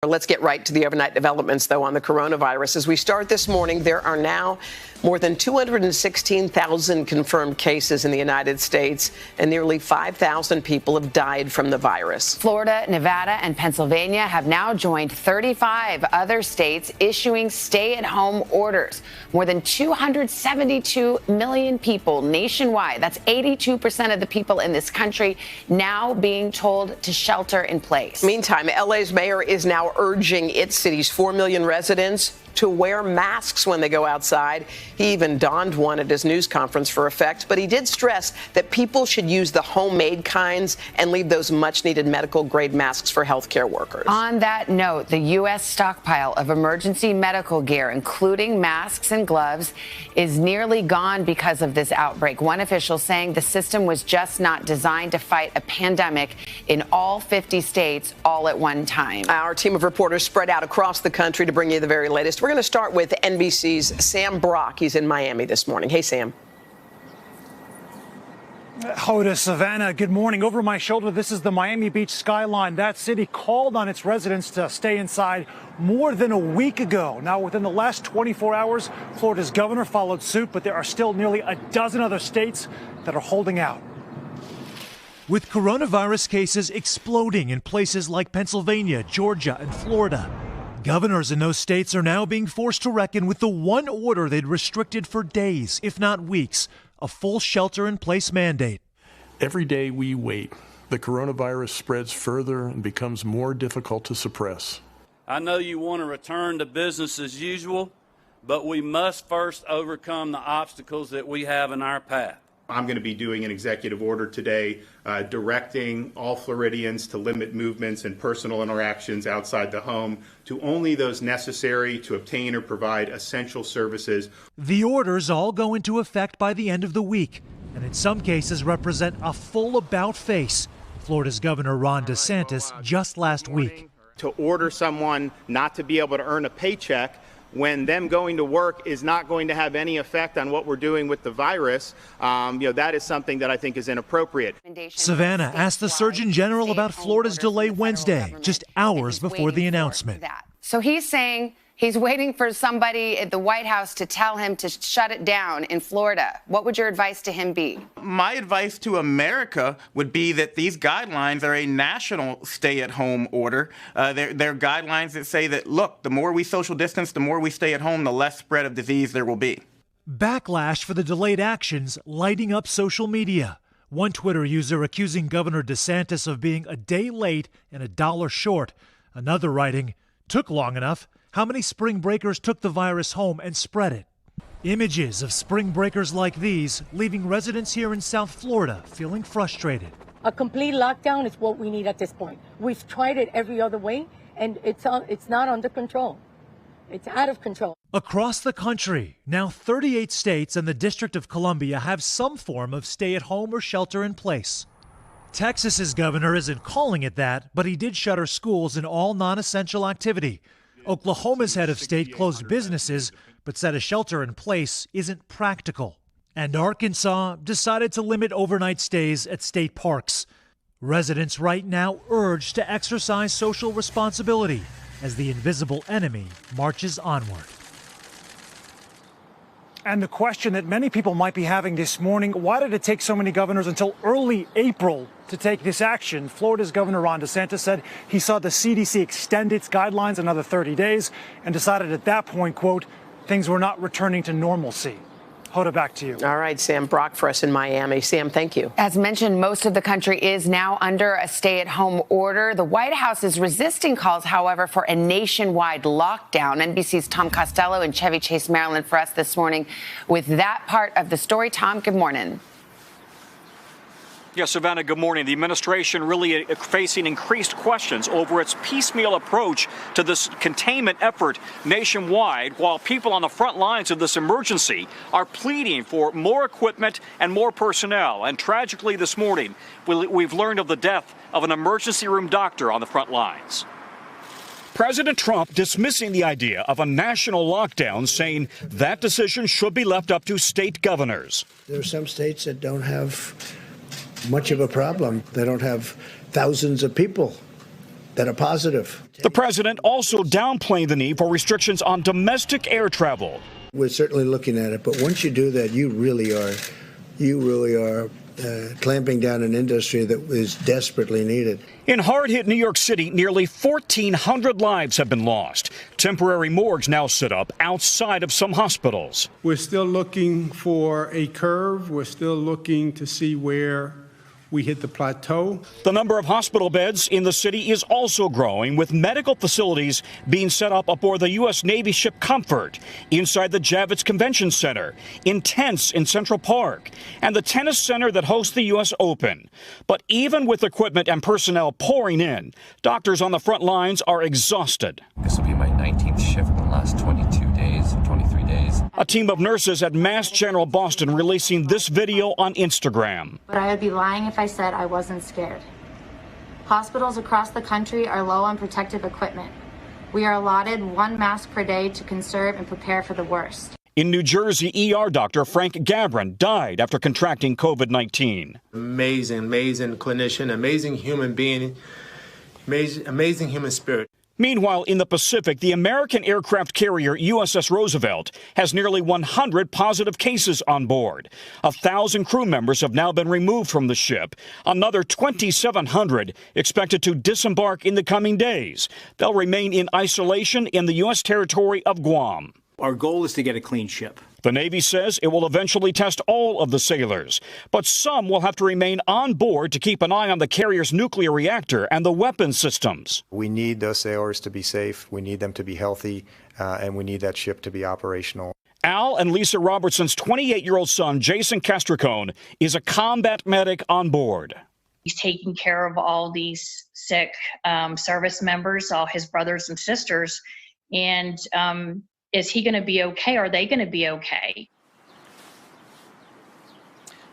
Let's get right to the overnight developments, though, on the coronavirus. As we start this morning, there are now more than 216,000 confirmed cases in the United States, and nearly 5,000 people have died from the virus. Florida, Nevada, and Pennsylvania have now joined 35 other states issuing stay-at-home orders. More than 272 million people nationwide, that's 82% of the people in this country, now being told to shelter in place. Meantime, LA's mayor is now urging its city's 4 million residents to wear masks when they go outside. He even donned one at his news conference for effect, but he did stress that people should use the homemade kinds and leave those much-needed medical-grade masks for healthcare workers. On that note, the U.S. stockpile of emergency medical gear, including masks and gloves, is nearly gone because of this outbreak. One official saying the system was just not designed to fight a pandemic in all 50 states all at one time. Our team of reporters spread out across the country to bring you the very latest. We're going to start with NBC's Sam Brock. He's in Miami this morning. Hey, Sam. Hoda, Savannah, good morning. Over my shoulder, this is the Miami Beach skyline. That city called on its residents to stay inside more than a week ago. Now, within the last 24 hours, Florida's governor followed suit, but there are still nearly a dozen other states that are holding out. With coronavirus cases exploding in places like Pennsylvania, Georgia, and Florida, governors in those states are now being forced to reckon with the one order they'd restricted for days, if not weeks, a full shelter-in-place mandate. Every day we wait, the coronavirus spreads further and becomes more difficult to suppress. I know you want to return to business as usual, but we must first overcome the obstacles that we have in our path. I'm going to be doing an executive order today directing all Floridians to limit movements and personal interactions outside the home to only those necessary to obtain or provide essential services. The orders all go into effect by the end of the week, and in some cases represent a full about-face. Florida's Governor Ron DeSantis just last week. To order someone not to be able to earn a paycheck when them going to work is not going to have any effect on what we're doing with the virus, that is something that I think is inappropriate. Savannah asked the Surgeon General about Florida's delay Wednesday, just hours before the announcement. So he's saying he's waiting for somebody at the White House to tell him to shut it down in Florida. What would your advice to him be? My advice to America would be that these guidelines are a national stay-at-home order. They're guidelines that say that, look, the more we social distance, the more we stay at home, the less spread of disease there will be. Backlash for the delayed actions lighting up social media. One Twitter user accusing Governor DeSantis of being a day late and $1 short. Another writing, took long enough. How many spring breakers took the virus home and spread it? Images of spring breakers like these leaving residents here in South Florida feeling frustrated. A complete lockdown is what we need at this point. We've tried it every other way, and it's not under control. It's out of control. Across the country, now 38 states and the District of Columbia have some form of stay-at-home or shelter-in-place. Texas's governor isn't calling it that, but he did shutter schools and all non-essential activity. Oklahoma's head of state closed businesses, but said a shelter in place isn't practical. And Arkansas decided to limit overnight stays at state parks. Residents right now urged to exercise social responsibility as the invisible enemy marches onward. And the question that many people might be having this morning, why did it take so many governors until early April to take this action? Florida's Governor Ron DeSantis said he saw the CDC extend its guidelines another 30 days and decided at that point, quote, things were not returning to normalcy. Hoda, back to you. All right, Sam Brock for us in Miami. Sam, thank you. As mentioned, most of the country is now under a stay-at-home order. The White House is resisting calls, however, for a nationwide lockdown. NBC's Tom Costello in Chevy Chase, Maryland, for us this morning with that part of the story. Tom, good morning. Yes, Savannah, good morning. The administration really facing increased questions over its piecemeal approach to this containment effort nationwide, while people on the front lines of this emergency are pleading for more equipment and more personnel. And tragically this morning, we've learned of the death of an emergency room doctor on the front lines. President Trump dismissing the idea of a national lockdown, saying that decision should be left up to state governors. There are some states that don't have much of a problem. They don't have thousands of people that are positive. The president also downplayed the need for restrictions on domestic air travel. We're certainly looking at it, but once you do that, you really are clamping down an industry that is desperately needed. In hard-hit New York City, nearly 1,400 lives have been lost. Temporary morgues now set up outside of some hospitals. We're still looking for a curve. We're still looking to see where we hit the plateau. The number of hospital beds in the city is also growing, with medical facilities being set up aboard the U.S. Navy ship Comfort, inside the Javits Convention Center, in tents in Central Park, and the tennis center that hosts the U.S. Open. But even with equipment and personnel pouring in, doctors on the front lines are exhausted. This will be my 19th shift in the last 23 days. A team of nurses at Mass General Boston releasing this video on Instagram. But I would be lying if I said I wasn't scared. Hospitals across the country are low on protective equipment. We are allotted 1 mask per day to conserve and prepare for the worst. In New Jersey, ER doctor Frank Gabrin died after contracting COVID-19. Amazing clinician, amazing human being, amazing human spirit. Meanwhile, in the Pacific, the American aircraft carrier USS Roosevelt has nearly 100 positive cases on board. 1,000 crew members have now been removed from the ship. Another 2,700 expected to disembark in the coming days. They'll remain in isolation in the U.S. territory of Guam. Our goal is to get a clean ship. The Navy says it will eventually test all of the sailors, but some will have to remain on board to keep an eye on the carrier's nuclear reactor and the weapons systems. We need those sailors to be safe, we need them to be healthy, and we need that ship to be operational. Al and Lisa Robertson's 28-year-old son, Jason Castricone, is a combat medic on board. He's taking care of all these sick service members, all his brothers and sisters, and is he going to be okay? Are they going to be okay?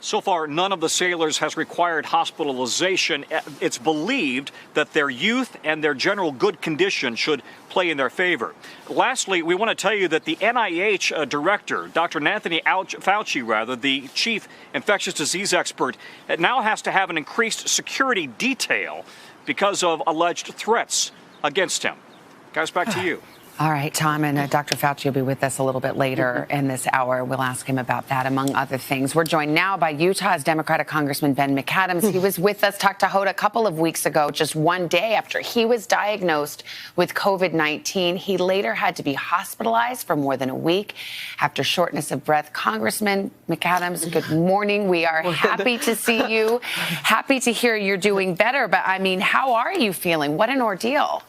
So far, none of the sailors has required hospitalization. It's believed that their youth and their general good condition should play in their favor. Lastly, we want to tell you that the NIH director, Dr. Anthony Fauci, the chief infectious disease expert, now has to have an increased security detail because of alleged threats against him. Guys, back to you. All right, Tom, and Dr. Fauci will be with us a little bit later in this hour. We'll ask him about that, among other things. We're joined now by Utah's Democratic Congressman Ben McAdams. He was with us, talked to Hoda a couple of weeks ago, just one day after he was diagnosed with COVID-19. He later had to be hospitalized for more than a week after shortness of breath. Congressman McAdams, good morning. We are happy to see you. Happy to hear you're doing better. But, I mean, how are you feeling? What an ordeal.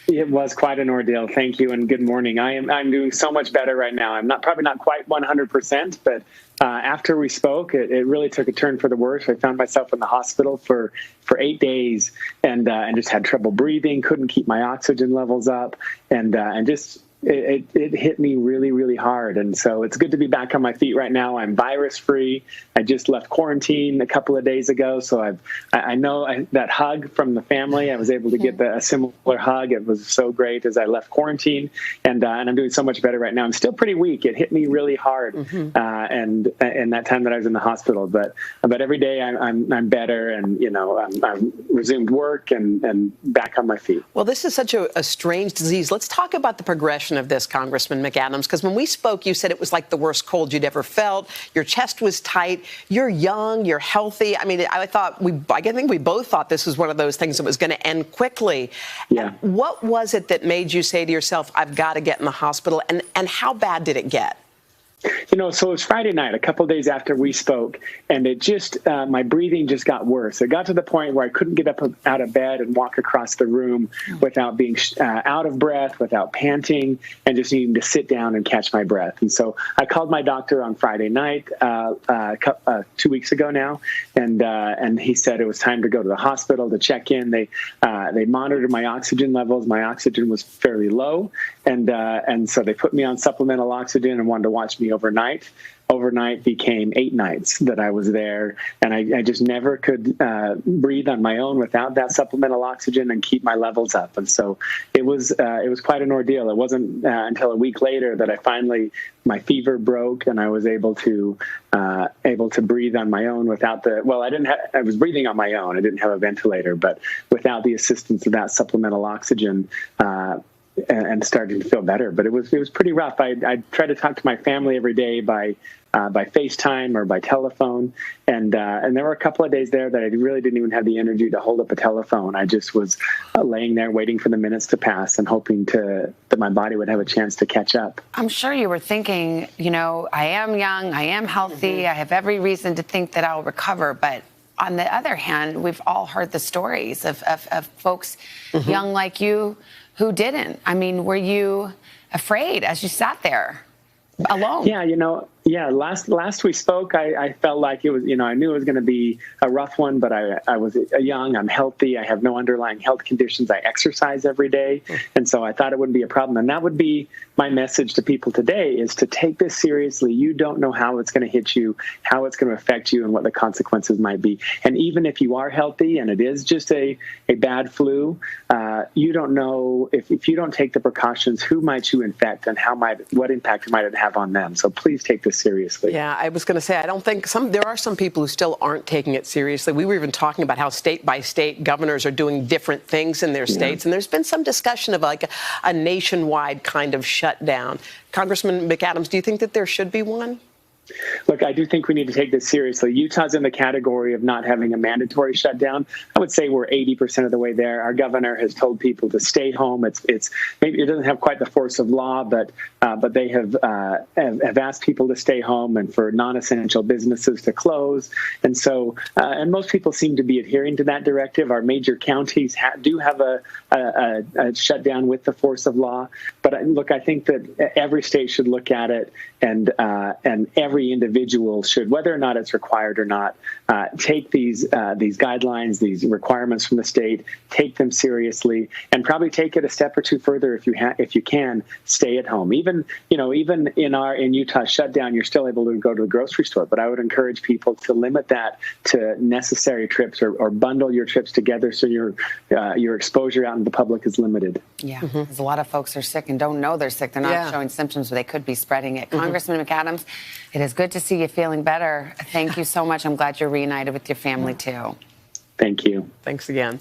It was quite an ordeal. Thank you and good morning. I'm doing so much better right now. I'm probably not quite 100%, but after we spoke, it really took a turn for the worse. I found myself in the hospital for 8 days and just had trouble breathing, couldn't keep my oxygen levels up, and just it hit me really, really hard. And so it's good to be back on my feet right now. I'm virus free. I just left quarantine a couple of days ago. So I know that hug from the family, I was able to get a similar hug. It was so great as I left quarantine, and I'm doing so much better right now. I'm still pretty weak. It hit me really hard. And that time that I was in the hospital, but every day I'm better, and I'm resumed work and back on my feet. Well, this is such a strange disease. Let's talk about the progression of this, Congressman McAdams, because when we spoke, you said it was like the worst cold you'd ever felt. Your chest was tight. You're young. You're healthy. I mean, I think we both thought this was one of those things that was going to end quickly. Yeah. And what was it that made you say to yourself, I've got to get in the hospital? And how bad did it get? So it was Friday night, a couple of days after we spoke, and it just, my breathing just got worse. It got to the point where I couldn't get up out of bed and walk across the room without being out of breath, without panting, and just needing to sit down and catch my breath. And so I called my doctor on Friday night, 2 weeks ago now, and he said it was time to go to the hospital to check in. They monitored my oxygen levels. My oxygen was fairly low, and so they put me on supplemental oxygen and wanted to watch me overnight. Overnight became 8 nights that I was there, and I just never could breathe on my own without that supplemental oxygen and keep my levels up. And so it was quite an ordeal. It wasn't until a week later that my fever broke and I was able to breathe on my own without I was breathing on my own. I didn't have a ventilator, but without the assistance of that supplemental oxygen, and starting to feel better. But it was pretty rough. I tried to talk to my family every day by FaceTime or by telephone, and there were a couple of days there that I really didn't even have the energy to hold up a telephone. I just was laying there waiting for the minutes to pass and hoping that my body would have a chance to catch up. I'm sure you were thinking, I am young, I am healthy, I have every reason to think that I'll recover, but on the other hand, we've all heard the stories of folks young like you who didn't. I mean, were you afraid as you sat there alone? Yeah, last we spoke, I felt like it was, I knew it was going to be a rough one, but I was young, I'm healthy, I have no underlying health conditions, I exercise every day, and so I thought it wouldn't be a problem. And that would be my message to people today, is to take this seriously. You don't know how it's going to hit you, how it's going to affect you, and what the consequences might be. And even if you are healthy and it is just a bad flu, you don't know, if you don't take the precautions, who might you infect and what impact might it have on them. So please take this seriously. Yeah, I was going to say, I don't think there are some people who still aren't taking it seriously. We were even talking about how state by state governors are doing different things in their states. And there's been some discussion of like a nationwide kind of shutdown. Congressman McAdams, do you think that there should be one? Look, I do think we need to take this seriously. Utah's in the category of not having a mandatory shutdown. I would say we're 80% of the way there. Our governor has told people to stay home. It's maybe it doesn't have quite the force of law, but they have asked people to stay home and for non-essential businesses to close. And so, and most people seem to be adhering to that directive. Our major counties do have a shutdown with the force of law. But I think that every state should look at it, and every individual should, whether or not it's required or not, take these guidelines, these requirements from the state, take them seriously, and probably take it a step or two further if you can. Stay at home. Even in Utah's shutdown, you're still able to go to the grocery store. But I would encourage people to limit that to necessary trips, or bundle your trips together so your exposure out in the public is limited. Yeah, because a lot of folks are sick and don't know they're sick. They're not showing symptoms, but they could be spreading it. Congressman McAdams, it is good to see you feeling better. Thank you so much. I'm glad you're reunited with your family, too. Thank you. Thanks again.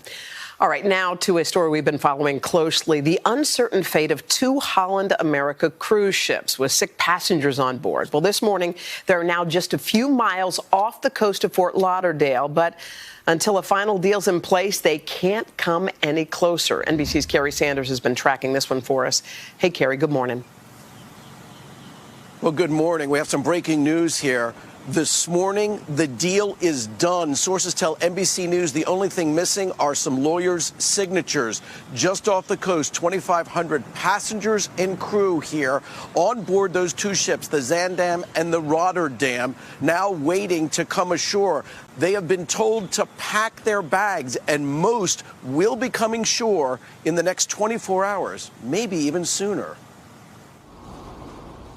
All right, now to a story we've been following closely. The uncertain fate of 2 Holland America cruise ships with sick passengers on board. Well, this morning, they're now just a few miles off the coast of Fort Lauderdale, but until a final deal's in place, they can't come any closer. NBC's Carrie Sanders has been tracking this one for us. Hey, Carrie, good morning. Well, good morning. We have some breaking news here. This morning, the deal is done. Sources tell NBC News the only thing missing are some lawyers' signatures. Just off the coast, 2,500 passengers and crew here on board those 2 ships, the Zaandam and the Rotterdam, now waiting to come ashore. They have been told to pack their bags, and most will be coming shore in the next 24 hours, maybe even sooner.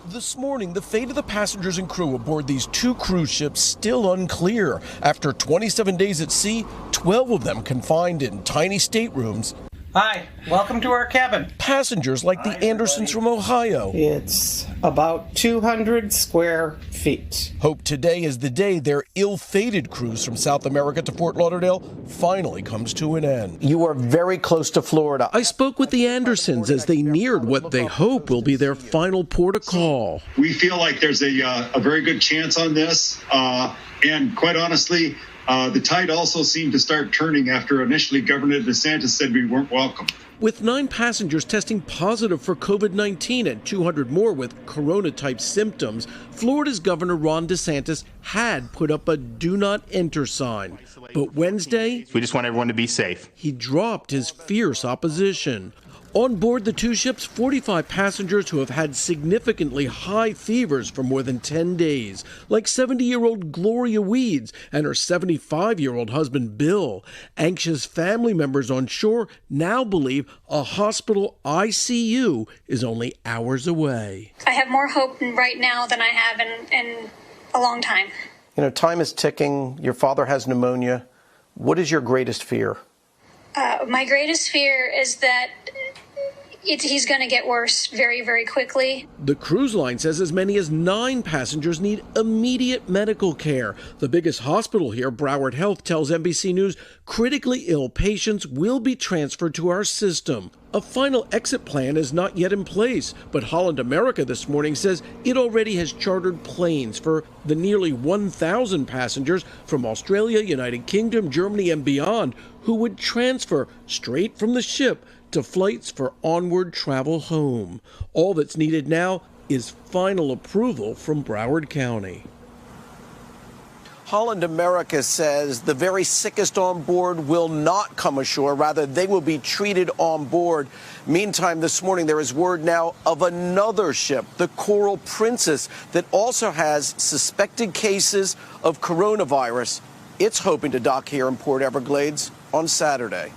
This morning, the fate of the passengers and crew aboard these 2 cruise ships still unclear. After 27 days at sea, 12 of them confined in tiny staterooms. Hi, welcome to our cabin. Passengers like the Andersons from Ohio. It's about 200 square feet. Hope today is the day their ill-fated cruise from South America to Fort Lauderdale finally comes to an end. You are very close to Florida. I spoke with the Andersons as they neared what they hope will be their final port of call. We feel like there's a very good chance on this, and quite honestly, the tide also seemed to start turning after initially Governor DeSantis said we weren't welcome. With 9 passengers testing positive for COVID-19 and 200 more with corona-type symptoms, Florida's Governor Ron DeSantis had put up a do not enter sign. But Wednesday, we just want everyone to be safe. He dropped his fierce opposition. On board the two ships, 45 passengers who have had significantly high fevers for more than 10 days, like 70-year-old Gloria Weeds and her 75-year-old husband Bill. Anxious family members on shore now believe a hospital ICU is only hours away. I have more hope right now than I have in a long time. You know, time is ticking. Your father has pneumonia. What is your greatest fear? My greatest fear is that he's going to get worse very, very quickly. The cruise line says as many as 9 passengers need immediate medical care. The biggest hospital here, Broward Health, tells NBC News critically ill patients will be transferred to our system. A final exit plan is not yet in place, but Holland America this morning says it already has chartered planes for the nearly 1,000 passengers from Australia, United Kingdom, Germany, and beyond who would transfer straight from the ship to flights for onward travel home. All that's needed now is final approval from Broward County. Holland America says the very sickest on board will not come ashore. Rather, they will be treated on board. Meantime, this morning, there is word now of another ship, the Coral Princess, that also has suspected cases of coronavirus. It's hoping to dock here in Port Everglades on Saturday.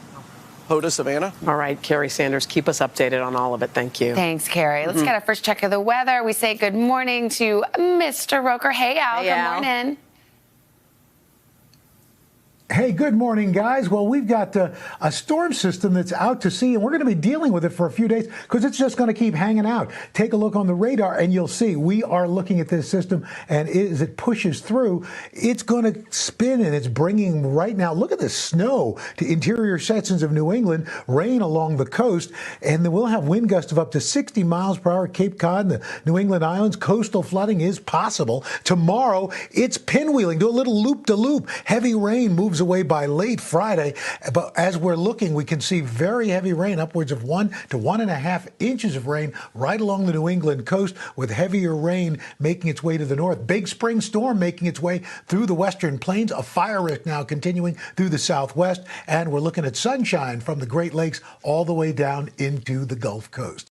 Hoda, Savannah. All right, Carrie Sanders, keep us updated on all of it. Thank you. Thanks, Carrie. Let's get our first check of the weather. We say good morning to Mr. Roker. Hey, Al. Good morning. Hey, good morning, guys. Well, we've got a storm system that's out to sea, and we're going to be dealing with it for a few days because it's just going to keep hanging out. Take a look on the radar, and you'll see we are looking at this system, and as it pushes through, it's going to spin, and it's bringing right now, look at the snow to interior sections of New England, rain along the coast, and then we'll have wind gusts of up to 60 miles per hour at Cape Cod and the New England Islands. Coastal flooding is possible. Tomorrow, it's pinwheeling. Do a little loop-to-loop. Heavy rain moves away by late Friday, but as we're looking, we can see very heavy rain, upwards of 1 to 1.5 inches of rain right along the New England coast, with heavier rain making its way to the north. Big spring storm making its way through the western plains, a fire risk now continuing through the southwest, and we're looking at sunshine from the Great Lakes all the way down into the Gulf Coast.